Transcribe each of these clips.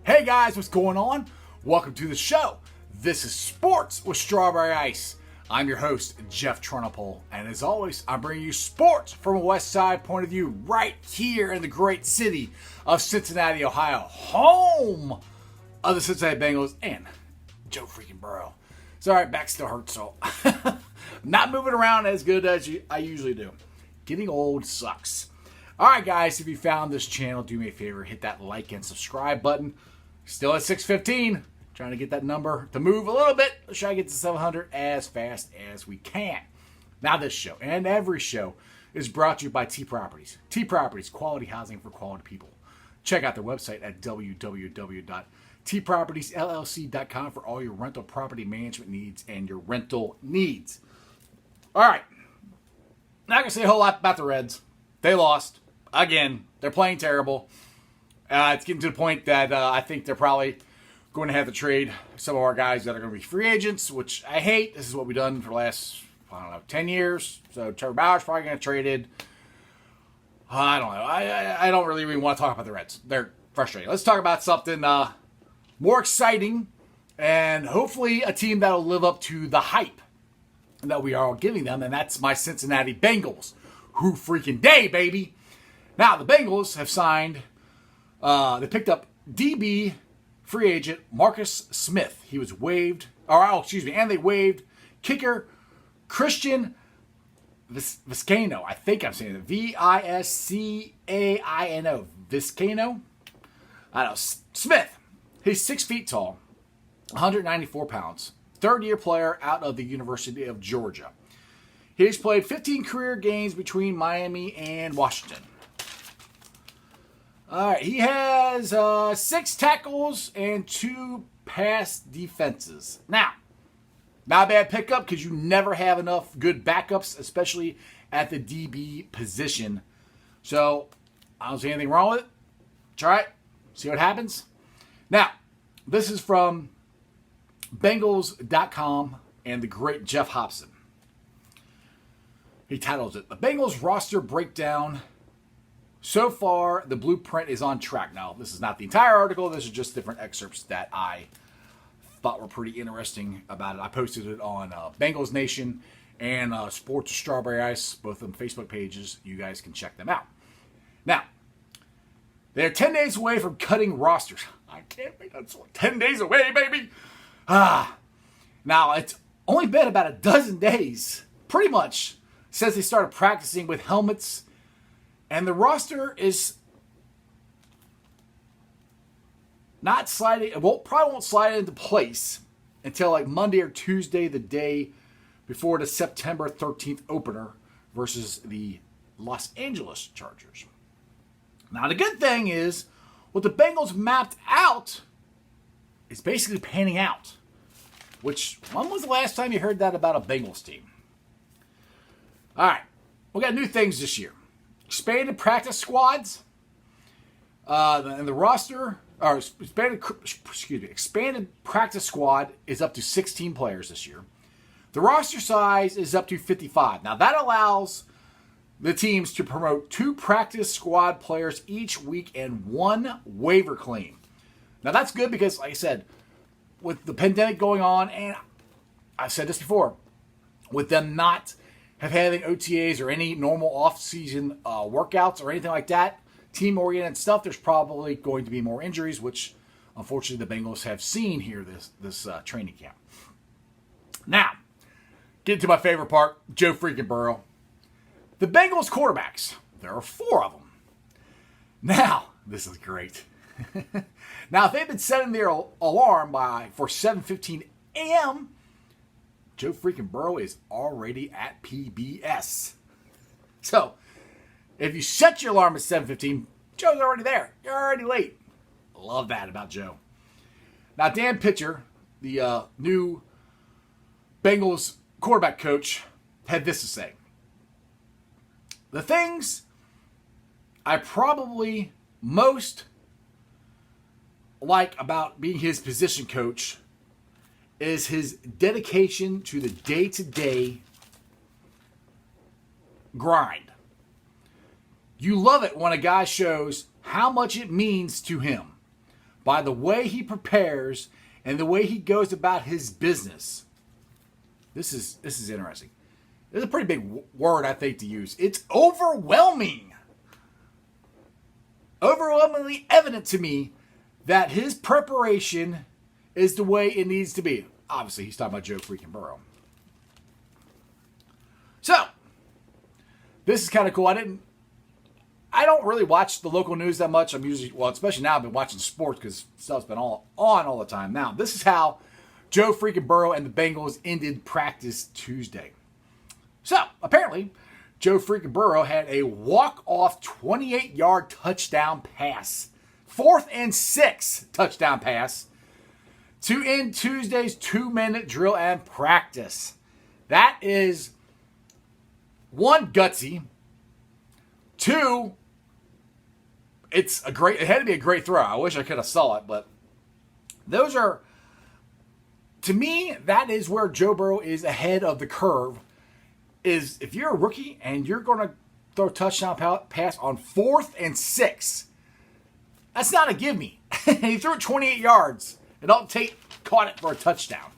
Hey guys, what's going on? Welcome to the show. This is Sports with Strawberry Ice. I'm your host, Jeff Trunapole, and as always, I'm bringing you sports from a West Side point of view right here in the great city of Cincinnati, Ohio, home of the Cincinnati Bengals and Joe freaking Burrow. Sorry, back still hurts, so not moving around as good as I usually do. Getting old sucks. All right, guys, if you found this channel, do me a favor, hit that like and subscribe button. Still at 615. Trying to get that number to move a little bit. Let's try to get to 700 as fast as we can. Now this show and every show is brought to you by T Properties. T Properties, quality housing for quality people. Check out their website at www.tpropertiesllc.com for all your rental property management needs and your rental needs. All right. Not going to say a whole lot about the Reds. They lost. Again, they're playing terrible. It's getting to the point that I think they're probably going to have to trade some of our guys that are going to be free agents, which I hate. This is what we've done for the last, 10 years. So Trevor Bauer's probably going to get traded. I don't know. I don't really even want to talk about the Reds. They're frustrating. Let's talk about something more exciting and hopefully a team that will live up to the hype that we are all giving them, and that's my Cincinnati Bengals. Who freaking day, baby! Now, the Bengals have signed... they picked up DB free agent Marcus Smith. He was waived, and they waived kicker Christian Vizcaino. I think I'm saying it. Viscaino. Vizcaino? I don't know. Smith. He's 6 feet tall, 194 pounds, third-year player out of the University of Georgia. He's played 15 career games between Miami and Washington. All right, he has 6 tackles and 2 pass defenses. Now, not a bad pickup because you never have enough good backups, especially at the DB position. So, I don't see anything wrong with it. Try it. See what happens. Now, this is from Bengals.com and the great Jeff Hobson. He titles it, The Bengals Roster Breakdown. So far, the blueprint is on track. Now, this is not the entire article. This is just different excerpts that I thought were pretty interesting about it. I posted it on Bengals Nation and Sports with Strawberry Ice, both of them Facebook pages. You guys can check them out. Now, they're 10 days away from cutting rosters. I can't think that's 10 days away, baby. Now, it's only been about a dozen days, pretty much, since they started practicing with helmets. And the roster is not sliding. It probably won't slide into place until like Monday or Tuesday, the day before the September 13th opener versus the Los Angeles Chargers. Now, the good thing is what the Bengals mapped out is basically panning out. Which, when was the last time you heard that about a Bengals team? All right. We got new things this year. Expanded practice squads, and the roster, or expanded practice squad is up to 16 players this year. The roster size is up to 55. Now that allows the teams to promote 2 practice squad players each week and 1 waiver claim. Now that's good because, like I said, with the pandemic going on, and I've said this before, with them not having OTAs or any normal off-season workouts or anything like that, team-oriented stuff, there's probably going to be more injuries, which unfortunately the Bengals have seen here this training camp. Now, get to my favorite part, Joe freaking Burrow. The Bengals quarterbacks, there are 4 of them. Now, this is great. Now, if they've been setting their alarm for 7:15 a.m., Joe freaking Burrow is already at PBS. So, if you set your alarm at 7:15, Joe's already there. You're already late. Love that about Joe. Now, Dan Pitcher, the new Bengals quarterback coach, had this to say. The things I probably most like about being his position coach is his dedication to the day-to-day grind. You love it when a guy shows how much it means to him by the way he prepares and the way he goes about his business. This is interesting. It's a pretty big word, I think, to use. It's overwhelming. Overwhelmingly evident to me that his preparation is the way it needs to be. Obviously, he's talking about Joe freaking Burrow. So, this is kind of cool. I don't really watch the local news that much. I'm usually, well, especially now I've been watching sports because stuff's been all the time. Now, this is how Joe freaking Burrow and the Bengals ended practice Tuesday. So, apparently, Joe freaking Burrow had a walk-off 28-yard touchdown pass. 4th and 6 touchdown pass to end Tuesday's 2-minute drill and practice. That is, 1, gutsy. 2, it had to be a great throw. I wish I could have saw it, but those are, to me, that is where Joe Burrow is ahead of the curve. Is if you're a rookie and you're going to throw a touchdown pass on 4th and 6, that's not a give me. He threw it 28 yards and caught it for a touchdown.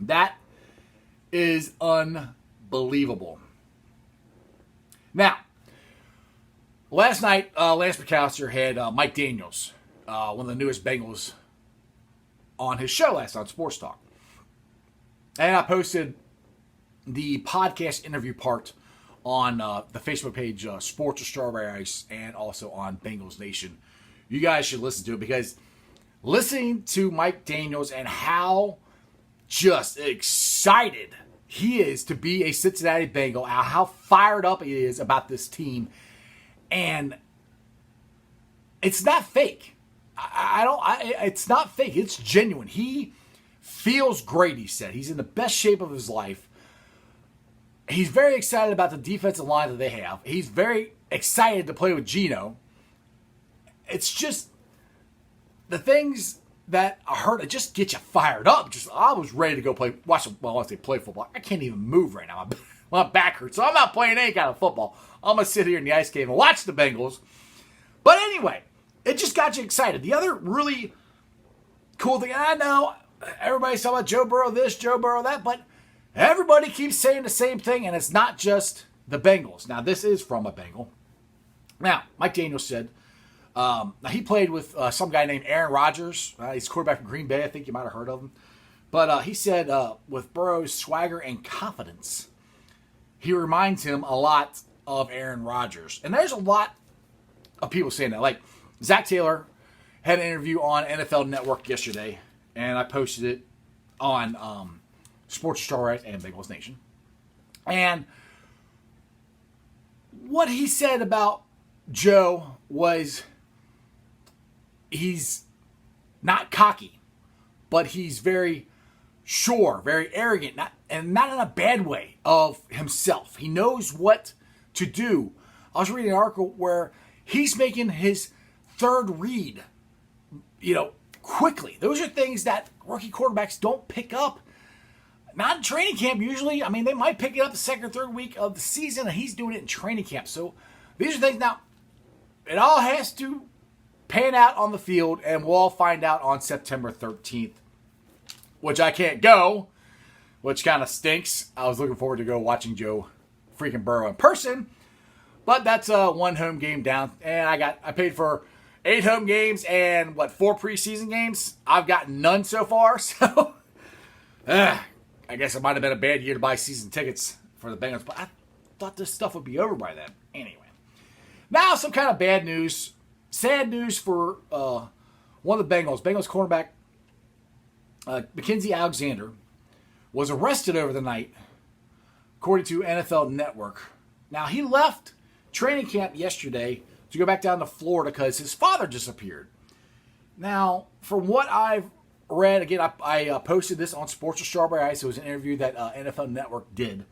That is unbelievable. Now, last night, Lance McAllister had Mike Daniels, one of the newest Bengals, on his show last night on Sports Talk. And I posted the podcast interview part on the Facebook page, Sports with Strawberry Ice, and also on Bengals Nation. You guys should listen to it because listening to Mike Daniels and how just excited he is to be a Cincinnati Bengal, how fired up he is about this team, and it's not fake. It's not fake. It's genuine. He feels great, he said. He's in the best shape of his life. He's very excited about the defensive line that they have. He's very excited to play with Geno. It's just the things that I heard, it just get you fired up. I was ready to go play football. I can't even move right now. My back hurts, so I'm not playing any kind of football. I'm going to sit here in the ice cave and watch the Bengals. But anyway, it just got you excited. The other really cool thing, I know everybody's talking about Joe Burrow this, Joe Burrow that, but everybody keeps saying the same thing, and it's not just the Bengals. Now, this is from a Bengal. Now, Mike Daniels said, he played with some guy named Aaron Rodgers. He's quarterback from Green Bay. I think you might have heard of him. But he said with Burrow's swagger and confidence, he reminds him a lot of Aaron Rodgers. And there's a lot of people saying that. Like Zach Taylor had an interview on NFL Network yesterday, and I posted it on Sports Star and Bengals Nation. And what he said about Joe was he's not cocky, but he's very sure, very arrogant, not in a bad way of himself. He knows what to do. I was reading an article where he's making his third read, quickly. Those are things that rookie quarterbacks don't pick up. Not in training camp usually. I mean, they might pick it up the second or third week of the season, and he's doing it in training camp. So these are things now, it all has to pan out on the field, and we'll all find out on September 13th, which I can't go, which kind of stinks. I was looking forward to go watching Joe freaking Burrow in person, but that's one home game down, and I paid for 8 home games and 4 preseason games. I've got none so far, so I guess it might have been a bad year to buy season tickets for the Bengals, but I thought this stuff would be over by then. Anyway, now some kind of bad news. Sad news for one of the Bengals. Bengals cornerback McKenzie Alexander was arrested over the night, according to NFL Network. Now, he left training camp yesterday to go back down to Florida because his father disappeared. Now, from what I've read, again, I posted this on Sports with Strawberry Ice. It was an interview that NFL Network did.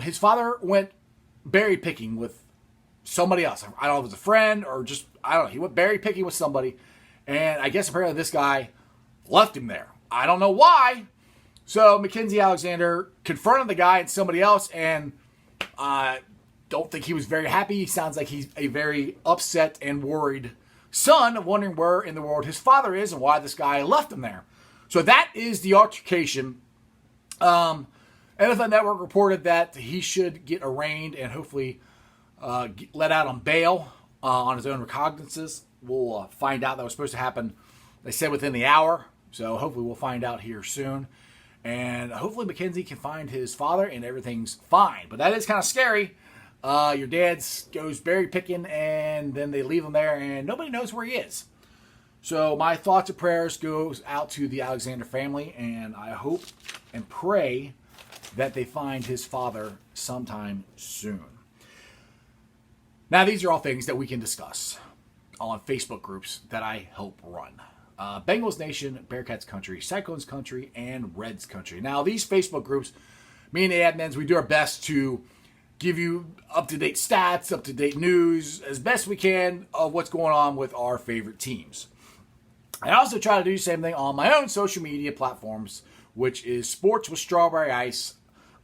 His father went berry picking with somebody else. I don't know if it was a friend or just, I don't know. He went berry picking with somebody, and I guess apparently this guy left him there. I don't know why. So McKenzie Alexander confronted the guy and somebody else, and I don't think he was very happy. He sounds like he's a very upset and worried son wondering where in the world his father is and why this guy left him there. So that is the altercation. NFL Network reported that he should get arraigned and hopefully let out on bail on his own recognizances. We'll find out. That was supposed to happen, they said, within the hour. So hopefully we'll find out here soon. And hopefully McKenzie can find his father and everything's fine. But that is kind of scary. Your dad goes berry picking and then they leave him there and nobody knows where he is. So my thoughts and prayers goes out to the Alexander family, and I hope and pray that they find his father sometime soon. Now, these are all things that we can discuss on Facebook groups that I help run. Bengals Nation, Bearcats Country, Cyclones Country, and Reds Country. Now, these Facebook groups, me and the admins, we do our best to give you up-to-date stats, up-to-date news, as best we can of what's going on with our favorite teams. I also try to do the same thing on my own social media platforms, which is Sports with Strawberry Ice.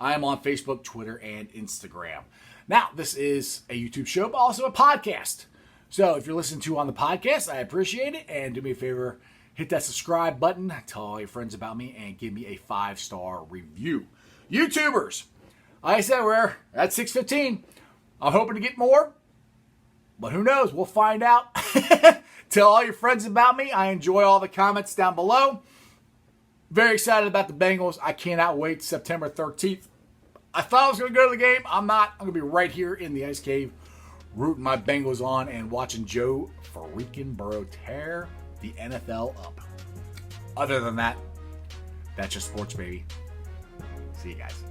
I am on Facebook, Twitter, and Instagram. Now, this is a YouTube show, but also a podcast. So if you're listening to on the podcast, I appreciate it. And do me a favor, hit that subscribe button, tell all your friends about me, and give me a 5-star review. YouTubers, like I said, we're at 6:15. I'm hoping to get more, but who knows? We'll find out. Tell all your friends about me. I enjoy all the comments down below. Very excited about the Bengals. I cannot wait September 13th. I thought I was going to go to the game. I'm not. I'm going to be right here in the ice cave rooting my Bengals on and watching Joe freaking Burrow tear the NFL up. Other than that, that's just sports, baby. See you guys.